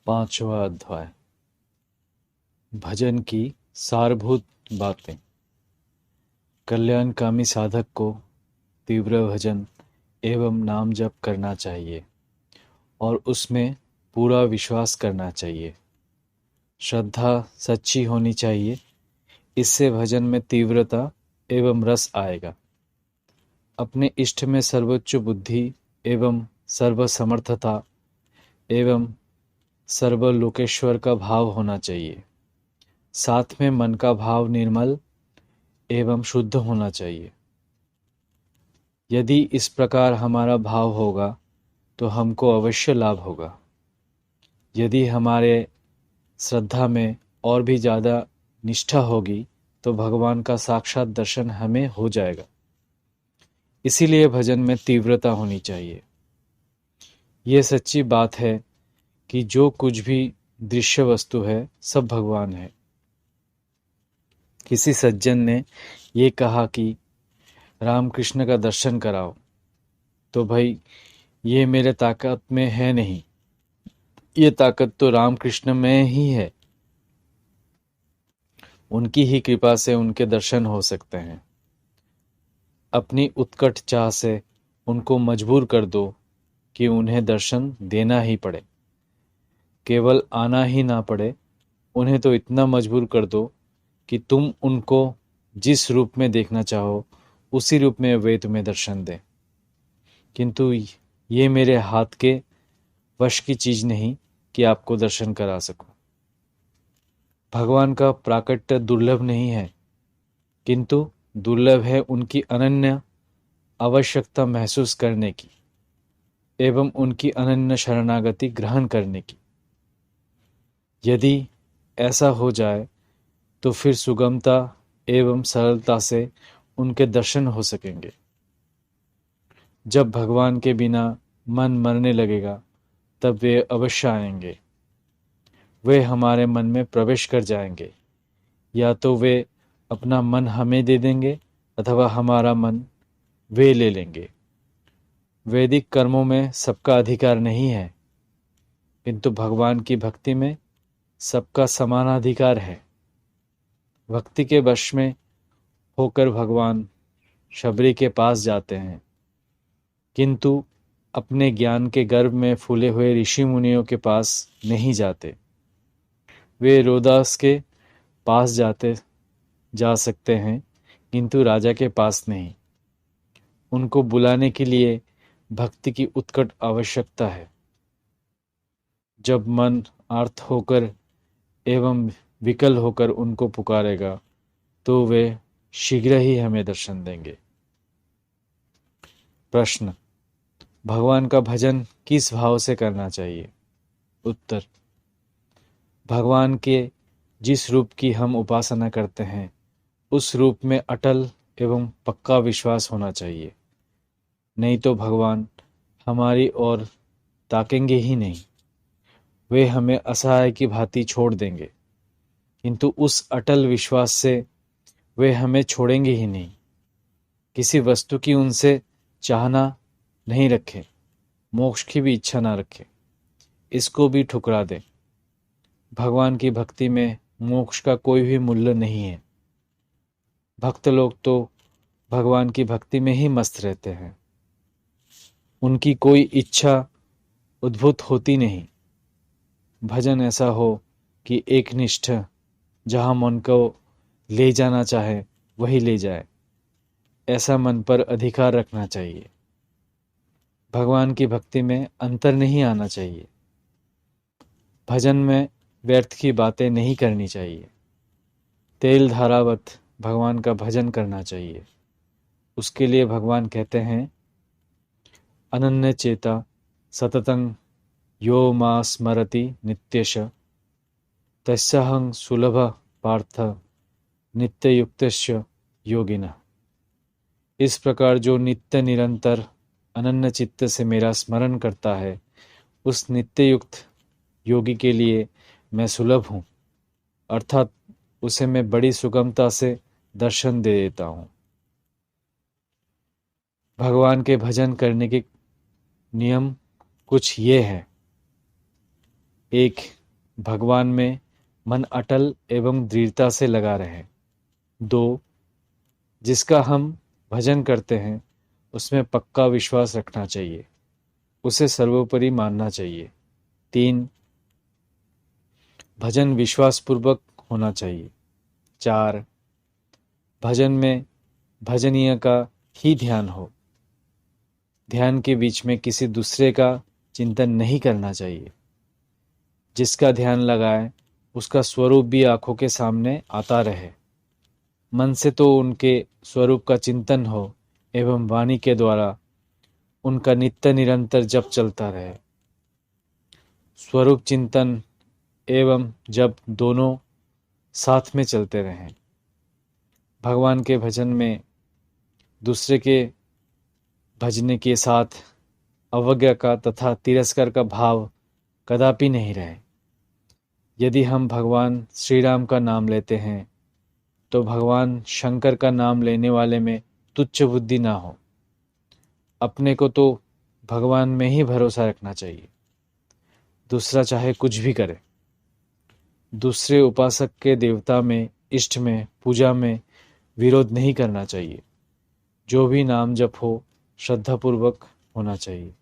पांचवा अध्याय। भजन की सारभूत बातें। कल्याणकामी साधक को तीव्र भजन एवं नाम जप करना चाहिए और उसमें पूरा विश्वास करना चाहिए। श्रद्धा सच्ची होनी चाहिए, इससे भजन में तीव्रता एवं रस आएगा। अपने इष्ट में सर्वोच्च बुद्धि एवं सर्वसमर्थता एवं सर्वलोकेश्वर का भाव होना चाहिए। साथ में मन का भाव निर्मल एवं शुद्ध होना चाहिए। यदि इस प्रकार हमारा भाव होगा तो हमको अवश्य लाभ होगा। यदि हमारे श्रद्धा में और भी ज़्यादा निष्ठा होगी तो भगवान का साक्षात दर्शन हमें हो जाएगा। इसीलिए भजन में तीव्रता होनी चाहिए। ये सच्ची बात है कि जो कुछ भी दृश्य वस्तु है सब भगवान है। किसी सज्जन ने ये कहा कि रामकृष्ण का दर्शन कराओ, तो भाई ये मेरे ताकत में है नहीं, ये ताकत तो रामकृष्ण में ही है। उनकी ही कृपा से उनके दर्शन हो सकते हैं। अपनी उत्कट चाह से उनको मजबूर कर दो कि उन्हें दर्शन देना ही पड़े। केवल आना ही ना पड़े, उन्हें तो इतना मजबूर कर दो कि तुम उनको जिस रूप में देखना चाहो उसी रूप में वे तुम्हें दर्शन दें। किंतु ये मेरे हाथ के वश की चीज नहीं कि आपको दर्शन करा सकूं। भगवान का प्राकट्य दुर्लभ नहीं है, किंतु दुर्लभ है उनकी अनन्य आवश्यकता महसूस करने की एवं उनकी अनन्य शरणागति ग्रहण करने की। यदि ऐसा हो जाए तो फिर सुगमता एवं सरलता से उनके दर्शन हो सकेंगे। जब भगवान के बिना मन मरने लगेगा तब वे अवश्य आएंगे। वे हमारे मन में प्रवेश कर जाएंगे। या तो वे अपना मन हमें दे देंगे अथवा हमारा मन वे ले लेंगे। वैदिक कर्मों में सबका अधिकार नहीं है, किंतु भगवान की भक्ति में सबका समानाधिकार है। भक्ति के वश में होकर भगवान शबरी के पास जाते हैं, किंतु अपने ज्ञान के गर्भ में फूले हुए ऋषि मुनियों के पास नहीं जाते। वे रोदास के पास जा सकते हैं, किंतु राजा के पास नहीं। उनको बुलाने के लिए भक्ति की उत्कट आवश्यकता है। जब मन आर्त होकर एवं विकल होकर उनको पुकारेगा तो वे शीघ्र ही हमें दर्शन देंगे। प्रश्न: भगवान का भजन किस भाव से करना चाहिए? उत्तर: भगवान के जिस रूप की हम उपासना करते हैं उस रूप में अटल एवं पक्का विश्वास होना चाहिए। नहीं तो भगवान हमारी ओर ताकेंगे ही नहीं। वे हमें असहाय की भांति छोड़ देंगे, किंतु उस अटल विश्वास से वे हमें छोड़ेंगे ही नहीं। किसी वस्तु की उनसे चाहना नहीं रखें, मोक्ष की भी इच्छा ना रखें, इसको भी ठुकरा दें। भगवान की भक्ति में मोक्ष का कोई भी मूल्य नहीं है। भक्त लोग तो भगवान की भक्ति में ही मस्त रहते हैं। उनकी कोई इच्छा उद्भूत होती नहीं। भजन ऐसा हो कि एक निष्ठ जहाँ मन को ले जाना चाहे वही ले जाए, ऐसा मन पर अधिकार रखना चाहिए। भगवान की भक्ति में अंतर नहीं आना चाहिए। भजन में व्यर्थ की बातें नहीं करनी चाहिए। तेल धारावत भगवान का भजन करना चाहिए। उसके लिए भगवान कहते हैं, अनन्य चेता सततं यो मा स्मरति नित्यश तस्याहं सुलभ पार्थ नित्ययुक्तस्य योगिनः। इस प्रकार जो नित्य निरंतर अनन्य चित्त से मेरा स्मरण करता है, उस नित्ययुक्त योगी के लिए मैं सुलभ हूँ, अर्थात उसे मैं बड़ी सुगमता से दर्शन दे देता हूँ। भगवान के भजन करने के नियम कुछ ये हैं। 1. भगवान में मन अटल एवं दृढ़ता से लगा रहे। 2. जिसका हम भजन करते हैं उसमें पक्का विश्वास रखना चाहिए, उसे सर्वोपरि मानना चाहिए। 3. भजन विश्वासपूर्वक होना चाहिए। 4. भजन में भजनीय का ही ध्यान हो। ध्यान के बीच में किसी दूसरे का चिंतन नहीं करना चाहिए। जिसका ध्यान लगाए उसका स्वरूप भी आंखों के सामने आता रहे। मन से तो उनके स्वरूप का चिंतन हो एवं वाणी के द्वारा उनका नित्य निरंतर जप चलता रहे। स्वरूप चिंतन एवं जप दोनों साथ में चलते रहें। भगवान के भजन में दूसरे के भजने के साथ अवज्ञा का तथा तिरस्कार का भाव कदापि नहीं रहे। यदि हम भगवान श्री राम का नाम लेते हैं तो भगवान शंकर का नाम लेने वाले में तुच्छ बुद्धि ना हो। अपने को तो भगवान में ही भरोसा रखना चाहिए, दूसरा चाहे कुछ भी करे। दूसरे उपासक के देवता में, इष्ट में, पूजा में विरोध नहीं करना चाहिए। जो भी नाम जप हो श्रद्धापूर्वक होना चाहिए।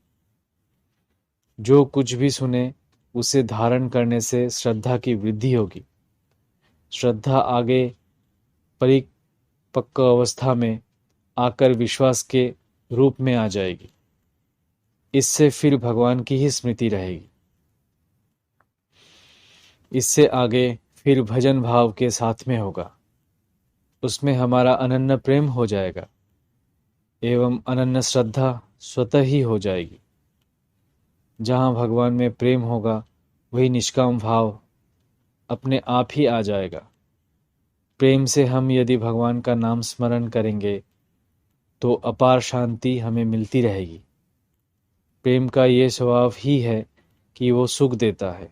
जो कुछ भी सुने उसे धारण करने से श्रद्धा की वृद्धि होगी। श्रद्धा आगे परिपक्व अवस्था में आकर विश्वास के रूप में आ जाएगी। इससे फिर भगवान की ही स्मृति रहेगी। इससे आगे फिर भजन भाव के साथ में होगा। उसमें हमारा अनन्य प्रेम हो जाएगा एवं अनन्य श्रद्धा स्वतः ही हो जाएगी। जहाँ भगवान में प्रेम होगा वही निष्काम भाव अपने आप ही आ जाएगा। प्रेम से हम यदि भगवान का नाम स्मरण करेंगे तो अपार शांति हमें मिलती रहेगी। प्रेम का ये स्वभाव ही है कि वो सुख देता है,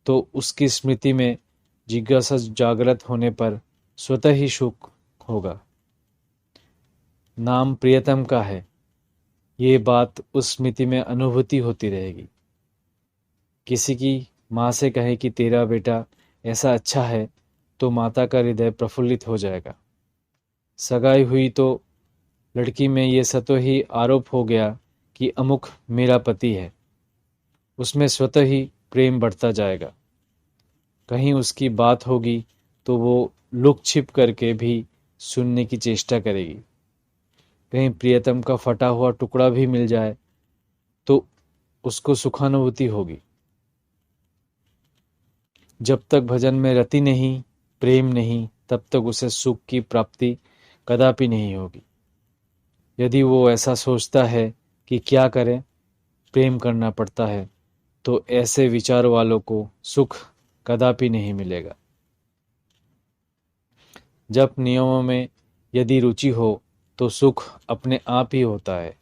तो उसकी स्मृति में जिज्ञासा जागृत होने पर स्वतः ही सुख होगा। नाम प्रियतम का है, ये बात उस स्मृति में अनुभूति होती रहेगी। किसी की माँ से कहे कि तेरा बेटा ऐसा अच्छा है तो माता का हृदय प्रफुल्लित हो जाएगा। सगाई हुई तो लड़की में ये स्वतः ही आरोप हो गया कि अमुक मेरा पति है। उसमें स्वतः ही प्रेम बढ़ता जाएगा। कहीं उसकी बात होगी तो वो लुक छिप करके भी सुनने की चेष्टा करेगी। कहीं प्रियतम का फटा हुआ टुकड़ा भी मिल जाए तो उसको सुखानुभूति होगी। जब तक भजन में रति नहीं, प्रेम नहीं, तब तक उसे सुख की प्राप्ति कदापि नहीं होगी। यदि वो ऐसा सोचता है कि क्या करें, प्रेम करना पड़ता है, तो ऐसे विचार वालों को सुख कदापि नहीं मिलेगा। जब नियमों में यदि रुचि हो तो सुख अपने आप ही होता है।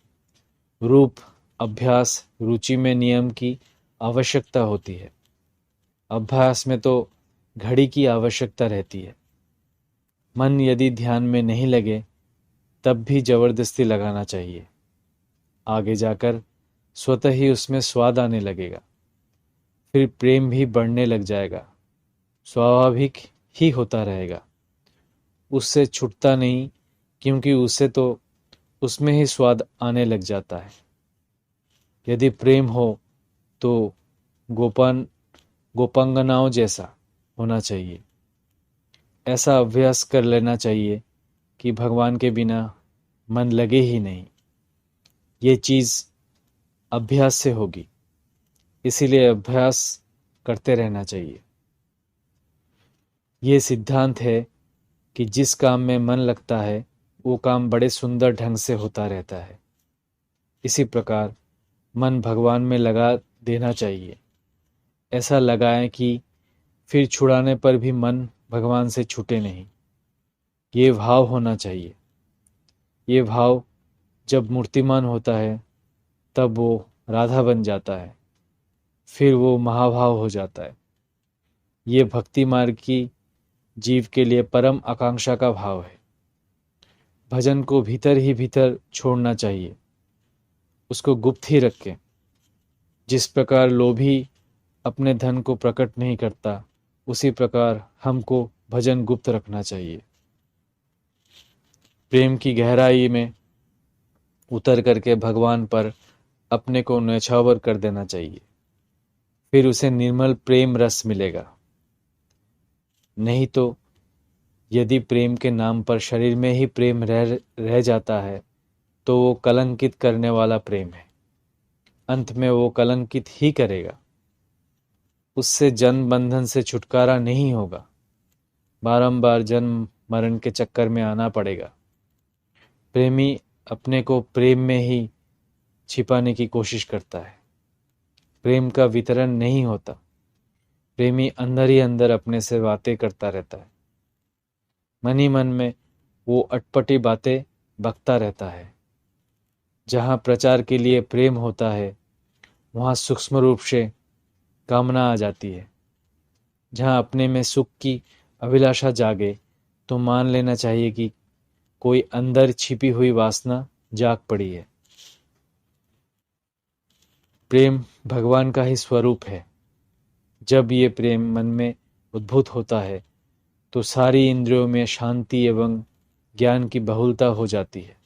रूप, अभ्यास, रुचि में नियम की आवश्यकता होती है। अभ्यास में तो घड़ी की आवश्यकता रहती है। मन यदि ध्यान में नहीं लगे तब भी जबरदस्ती लगाना चाहिए। आगे जाकर स्वतः ही उसमें स्वाद आने लगेगा। फिर प्रेम भी बढ़ने लग जाएगा। स्वाभाविक ही होता रहेगा। उससे छूटता नहीं, क्योंकि उससे तो उसमें ही स्वाद आने लग जाता है। यदि प्रेम हो तो गोपांगनाओं जैसा होना चाहिए। ऐसा अभ्यास कर लेना चाहिए कि भगवान के बिना मन लगे ही नहीं। ये चीज़ अभ्यास से होगी, इसीलिए अभ्यास करते रहना चाहिए। ये सिद्धांत है कि जिस काम में मन लगता है वो काम बड़े सुंदर ढंग से होता रहता है। इसी प्रकार मन भगवान में लगा देना चाहिए। ऐसा लगाएं कि फिर छुड़ाने पर भी मन भगवान से छूटे नहीं। ये भाव होना चाहिए। ये भाव जब मूर्तिमान होता है तब वो राधा बन जाता है, फिर वो महाभाव हो जाता है। ये भक्ति मार्ग की जीव के लिए परम आकांक्षा का भाव है। भजन को भीतर ही भीतर छोड़ना चाहिए, उसको गुप्त ही रखें। जिस प्रकार लोभी अपने धन को प्रकट नहीं करता, उसी प्रकार हमको भजन गुप्त रखना चाहिए। प्रेम की गहराई में उतर करके भगवान पर अपने को न्यौछावर कर देना चाहिए, फिर उसे निर्मल प्रेम रस मिलेगा। नहीं तो यदि प्रेम के नाम पर शरीर में ही प्रेम रह जाता है तो वो कलंकित करने वाला प्रेम है। अंत में वो कलंकित ही करेगा, उससे जन्म बंधन से छुटकारा नहीं होगा, बारंबार जन्म मरण के चक्कर में आना पड़ेगा। प्रेमी अपने को प्रेम में ही छिपाने की कोशिश करता है, प्रेम का वितरण नहीं होता। प्रेमी अंदर ही अंदर अपने से बातें करता रहता है, मन ही मन में वो अटपटी बातें बकता रहता है। जहाँ प्रचार के लिए प्रेम होता है वहाँ सूक्ष्म रूप से कामना आ जाती है। जहाँ अपने में सुख की अभिलाषा जागे तो मान लेना चाहिए कि कोई अंदर छिपी हुई वासना जाग पड़ी है। प्रेम भगवान का ही स्वरूप है। जब ये प्रेम मन में उद्भूत होता है तो सारी इंद्रियों में शांति एवं ज्ञान की बहुलता हो जाती है।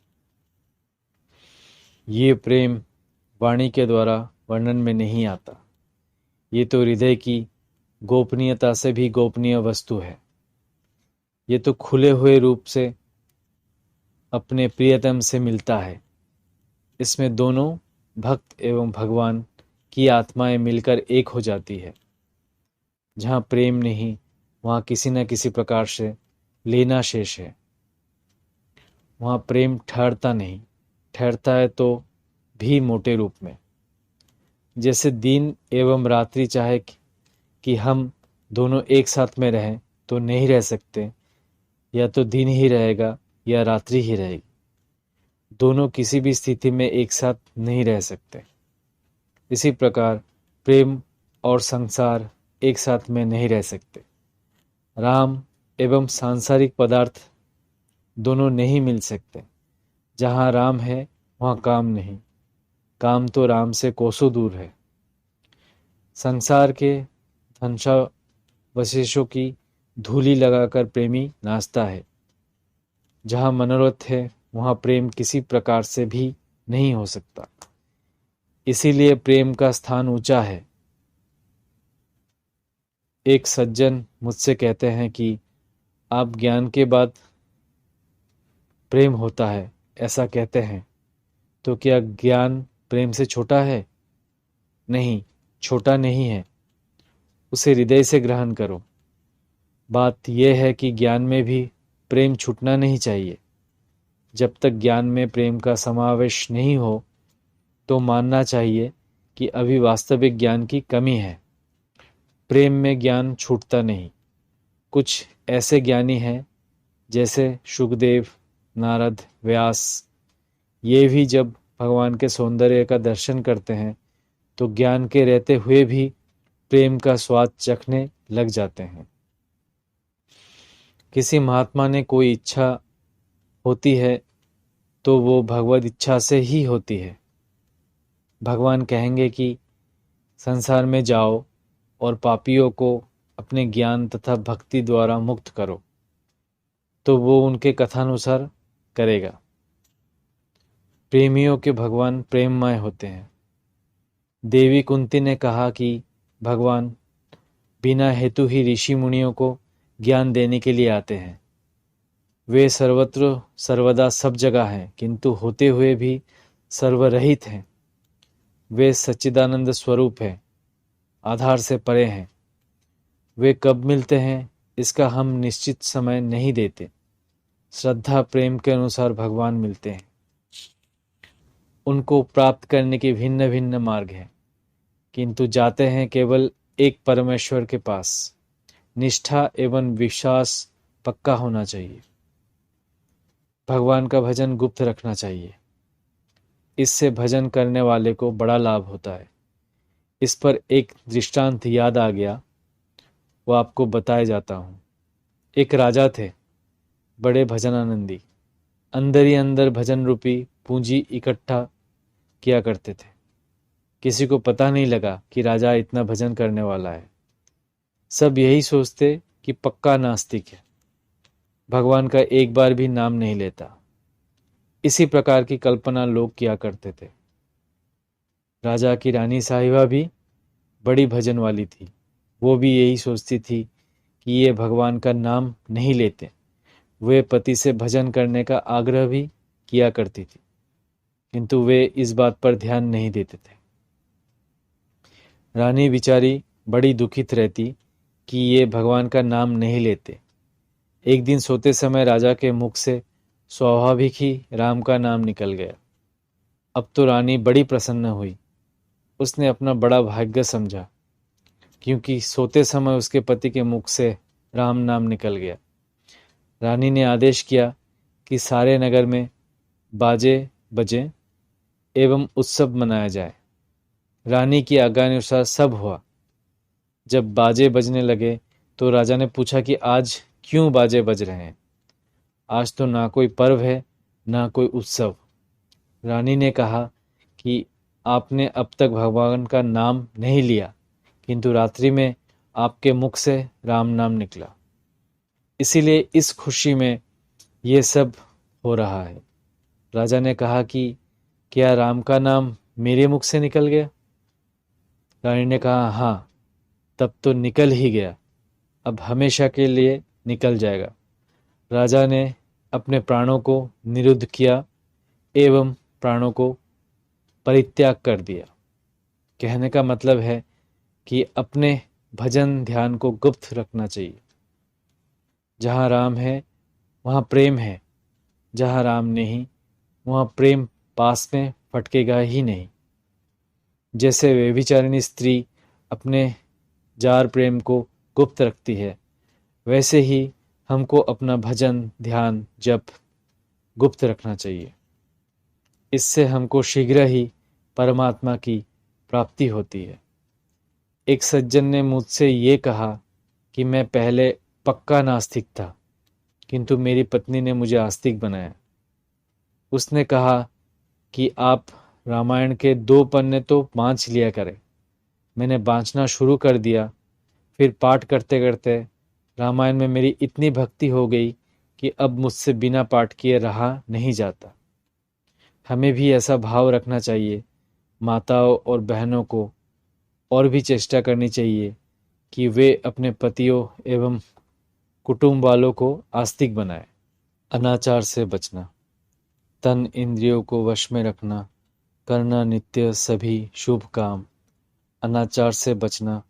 ये प्रेम वाणी के द्वारा वर्णन में नहीं आता, ये तो हृदय की गोपनीयता से भी गोपनीय वस्तु है। ये तो खुले हुए रूप से अपने प्रियतम से मिलता है। इसमें दोनों भक्त एवं भगवान की आत्माएं मिलकर एक हो जाती है। जहाँ प्रेम नहीं वहाँ किसी न किसी प्रकार से लेना शेष है। वहाँ प्रेम ठहरता नहीं, ठहरता है तो भी मोटे रूप में। जैसे दिन एवं रात्रि चाहे कि हम दोनों एक साथ में रहें तो नहीं रह सकते, या तो दिन ही रहेगा या रात्रि ही रहेगी। दोनों किसी भी स्थिति में एक साथ नहीं रह सकते। इसी प्रकार प्रेम और संसार एक साथ में नहीं रह सकते। राम एवं सांसारिक पदार्थ दोनों नहीं मिल सकते। जहाँ राम है वहाँ काम नहीं, काम तो राम से कोसों दूर है। संसार के ध्वंसावशेषों की धूली लगाकर प्रेमी नाचता है। जहाँ मनोरथ है वहाँ प्रेम किसी प्रकार से भी नहीं हो सकता। इसीलिए प्रेम का स्थान ऊंचा है। एक सज्जन मुझसे कहते हैं कि आप ज्ञान के बाद प्रेम होता है ऐसा कहते हैं, तो क्या ज्ञान प्रेम से छोटा है? नहीं, छोटा नहीं है। उसे हृदय से ग्रहण करो। बात यह है कि ज्ञान में भी प्रेम छूटना नहीं चाहिए। जब तक ज्ञान में प्रेम का समावेश नहीं हो तो मानना चाहिए कि अभी वास्तविक ज्ञान की कमी है। प्रेम में ज्ञान छूटता नहीं। कुछ ऐसे ज्ञानी हैं जैसे शुकदेव, नारद, व्यास, ये भी जब भगवान के सौंदर्य का दर्शन करते हैं तो ज्ञान के रहते हुए भी प्रेम का स्वाद चखने लग जाते हैं। किसी महात्मा ने कोई इच्छा होती है तो वो भगवत इच्छा से ही होती है। भगवान कहेंगे कि संसार में जाओ और पापियों को अपने ज्ञान तथा भक्ति द्वारा मुक्त करो, तो वो उनके कथानुसार करेगा। प्रेमियों के भगवान प्रेममय होते हैं। देवी कुंती ने कहा कि भगवान बिना हेतु ही ऋषि मुनियों को ज्ञान देने के लिए आते हैं। वे सर्वत्र सर्वदा सब जगह हैं, किंतु होते हुए भी सर्वरहित हैं। वे सच्चिदानंद स्वरूप हैं, आधार से परे हैं। वे कब मिलते हैं इसका हम निश्चित समय नहीं देते। श्रद्धा प्रेम के अनुसार भगवान मिलते हैं। उनको प्राप्त करने के भिन्न भिन्न मार्ग हैं, किंतु जाते हैं केवल एक परमेश्वर के पास। निष्ठा एवं विश्वास पक्का होना चाहिए। भगवान का भजन गुप्त रखना चाहिए। इससे भजन करने वाले को बड़ा लाभ होता है। इस पर एक दृष्टांत याद आ गया, वो आपको बताया जाता हूँ। एक राजा थे, बड़े भजनानंदी। अंदर ही अंदर भजन रूपी पूंजी इकट्ठा किया करते थे। किसी को पता नहीं लगा कि राजा इतना भजन करने वाला है। सब यही सोचते कि पक्का नास्तिक है, भगवान का एक बार भी नाम नहीं लेता। इसी प्रकार की कल्पना लोग किया करते थे। राजा की रानी साहिबा भी बड़ी भजन वाली थी। वो भी यही सोचती थी कि ये भगवान का नाम नहीं लेते। वे पति से भजन करने का आग्रह भी किया करती थी, किंतु वे इस बात पर ध्यान नहीं देते थे। रानी बिचारी बड़ी दुखित रहती कि ये भगवान का नाम नहीं लेते। एक दिन सोते समय राजा के मुख से स्वाभाविक ही राम का नाम निकल गया। अब तो रानी बड़ी प्रसन्न हुई। उसने अपना बड़ा भाग्य समझा, क्योंकि सोते समय उसके पति के मुख से राम नाम निकल गया। रानी ने आदेश किया कि सारे नगर में बाजे बजे एवं उत्सव मनाया जाए। रानी की आज्ञानुसार सब हुआ। जब बाजे बजने लगे तो राजा ने पूछा कि आज क्यों बाजे बज रहे हैं? आज तो ना कोई पर्व है, ना कोई उत्सव। रानी ने कहा कि आपने अब तक भगवान का नाम नहीं लिया, किंतु रात्रि में आपके मुख से राम नाम निकला, इसीलिए इस खुशी में ये सब हो रहा है। राजा ने कहा कि क्या राम का नाम मेरे मुख से निकल गया? रानी ने कहा, हाँ, तब तो निकल ही गया, अब हमेशा के लिए निकल जाएगा। राजा ने अपने प्राणों को निरुद्ध किया एवं प्राणों को परित्याग कर दिया। कहने का मतलब है कि अपने भजन ध्यान को गुप्त रखना चाहिए। जहाँ राम है वहाँ प्रेम है, जहाँ राम नहीं वहाँ प्रेम पास में फटकेगा ही नहीं। जैसे व्यभिचारिणी स्त्री अपने जार प्रेम को गुप्त रखती है, वैसे ही हमको अपना भजन ध्यान जप गुप्त रखना चाहिए। इससे हमको शीघ्र ही परमात्मा की प्राप्ति होती है। एक सज्जन ने मुझसे ये कहा कि मैं पहले पक्का नास्तिक था, किंतु मेरी पत्नी ने मुझे आस्तिक बनाया। उसने कहा कि आप रामायण के 2 पन्ने तो बाँच लिया करें। मैंने बाँचना शुरू कर दिया। फिर पाठ करते करते रामायण में मेरी इतनी भक्ति हो गई कि अब मुझसे बिना पाठ किए रहा नहीं जाता। हमें भी ऐसा भाव रखना चाहिए। माताओं और बहनों को और भी चेष्टा करनी चाहिए कि वे अपने पतियों एवं कुटुंब वालों को आस्तिक बनाएं। अनाचार से बचना, तन इंद्रियों को वश में रखना, करना नित्य सभी शुभ काम। अनाचार से बचना,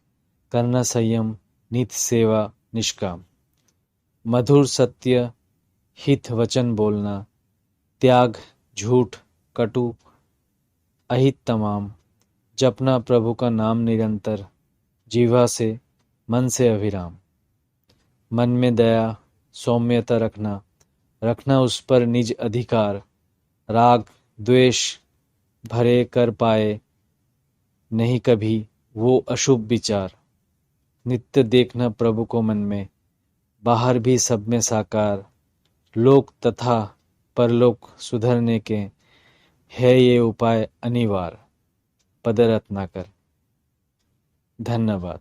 करना संयम, नित्य सेवा निष्काम। मधुर सत्य हित वचन बोलना, त्याग झूठ कटु अहित तमाम। जपना प्रभु का नाम निरंतर, जीवा से मन से अविराम। मन में दया सौम्यता रखना, रखना उस पर निज अधिकार। राग द्वेष भरे कर पाए नहीं कभी वो अशुभ विचार। नित्य देखना प्रभु को मन में, बाहर भी सब में साकार। लोक तथा परलोक सुधरने के है ये उपाय अनिवार्य। पद रत्नाकर। धन्यवाद।